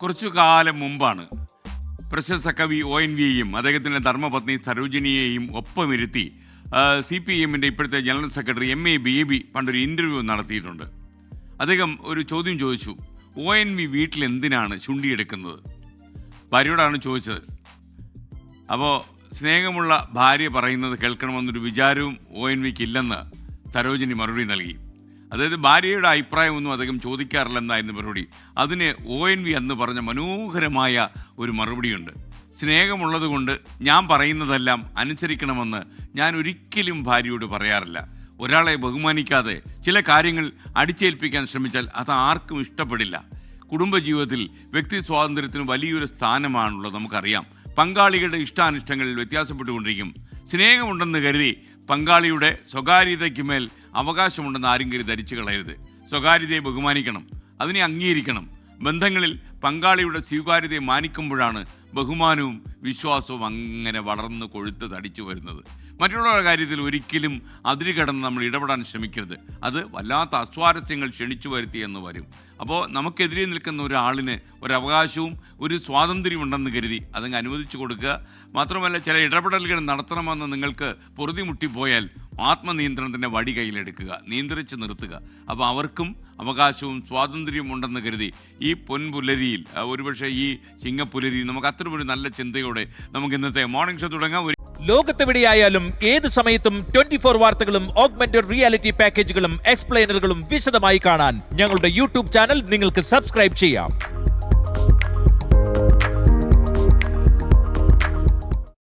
കുറച്ചു കാലം മുമ്പാണ് പ്രശസ്ത കവി ONVയെയും അദ്ദേഹത്തിൻ്റെ ധർമ്മപത്നി സരോജിനിയെയും ഒപ്പമിരുത്തി CPIഎമ്മിൻ്റെ ഇപ്പോഴത്തെ ജനറൽ സെക്രട്ടറി MA ബേബി പണ്ടൊരു ഇൻ്റർവ്യൂ നടത്തിയിട്ടുണ്ട്. അദ്ദേഹം ഒരു ചോദ്യം ചോദിച്ചു, ONV വീട്ടിൽ എന്തിനാണ് ചുണ്ടിയെടുക്കുന്നത്? ഭാര്യയോടാണ് ചോദിച്ചത്. അപ്പോൾ സ്നേഹമുള്ള ഭാര്യ പറയുന്നത് കേൾക്കണമെന്നൊരു വിചാരവും ONVക്ക് ഇല്ലെന്ന് സരോജിനി മറുപടി നൽകി. അതായത് ഭാര്യയുടെ അഭിപ്രായമൊന്നും അദ്ദേഹം ചോദിക്കാറില്ലെന്നായിരുന്നു മറുപടി. അതിന് ONV അന്ന് പറഞ്ഞ മനോഹരമായ ഒരു മറുപടിയുണ്ട്. സ്നേഹമുള്ളത് കൊണ്ട് ഞാൻ പറയുന്നതെല്ലാം അനുസരിക്കണമെന്ന് ഞാൻ ഒരിക്കലും ഭാര്യയോട് പറയാറില്ല. ഒരാളെ ബഹുമാനിക്കാതെ ചില കാര്യങ്ങൾ അടിച്ചേൽപ്പിക്കാൻ ശ്രമിച്ചാൽ അത് ആർക്കും ഇഷ്ടപ്പെടില്ല. കുടുംബജീവിതത്തിൽ വ്യക്തി സ്വാതന്ത്ര്യത്തിന് വലിയൊരു സ്ഥാനമാണുള്ളത് നമുക്കറിയാം. പങ്കാളികളുടെ ഇഷ്ടാനിഷ്ടങ്ങളിൽ വ്യത്യാസപ്പെട്ടുകൊണ്ടിരിക്കും. സ്നേഹമുണ്ടെന്ന് കരുതി പങ്കാളിയുടെ സ്വകാര്യതയ്ക്ക് മേൽ അവകാശമുണ്ടെന്ന് ആരും കരുതി ധരിച്ചു കളയരുത്. സ്വകാര്യതയെ ബഹുമാനിക്കണം, അതിനെ അംഗീകരിക്കണം. ബന്ധങ്ങളിൽ പങ്കാളിയുടെ സ്വീകാര്യതയെ മാനിക്കുമ്പോഴാണ് ബഹുമാനവും വിശ്വാസവും അങ്ങനെ വളർന്ന് കൊഴുത്ത് തടിച്ചു വരുന്നത്. മറ്റുള്ളവരുടെ കാര്യത്തിൽ ഒരിക്കലും അതിരുകടന്ന് നമ്മൾ ഇടപെടാൻ ശ്രമിക്കരുത്. അത് വല്ലാത്ത അസ്വാരസ്യങ്ങൾ ക്ഷണിച്ചു വരുത്തി എന്ന് വരും. അപ്പോൾ നമുക്കെതിരെ നിൽക്കുന്ന ഒരാളിന് ഒരവകാശവും ഒരു സ്വാതന്ത്ര്യമുണ്ടെന്ന് കരുതി അതങ്ങ് അനുവദിച്ചു കൊടുക്കുക. മാത്രമല്ല, ചില ഇടപെടലുകൾ നടത്തണമെന്ന് നിങ്ങൾക്ക് പൊറുതിമുട്ടിപ്പോയാൽ ആത്മനിയന്ത്രണത്തിൻ്റെ വടി കയ്യിലെടുക്കുക, നിയന്ത്രിച്ച് നിർത്തുക. അപ്പോൾ അവർക്കും അവകാശവും സ്വാതന്ത്ര്യവും ഉണ്ടെന്ന് കരുതി ഈ പൊൻപുലരിയിൽ, ഒരുപക്ഷെ ഈ ചിങ്ങപ്പുലരിയിൽ നമുക്ക് അത്രയൊരു നല്ല ചിന്തയോടെ നമുക്ക് ഇന്നത്തെ മോർണിംഗ് ഷോ തുടങ്ങാം. ലോകത്തെവിടെയായാലും ഏത് സമയത്തും 24 വാർത്തകളും ഓഗ്മെന്റഡ് റിയാലിറ്റി പാക്കേജുകളും എക്സ്പ്ലെയിനറുകളും വിശദമായി കാണാൻ ഞങ്ങളുടെ യൂട്യൂബ് ചാനൽ നിങ്ങൾക്ക് സബ്സ്ക്രൈബ് ചെയ്യാം.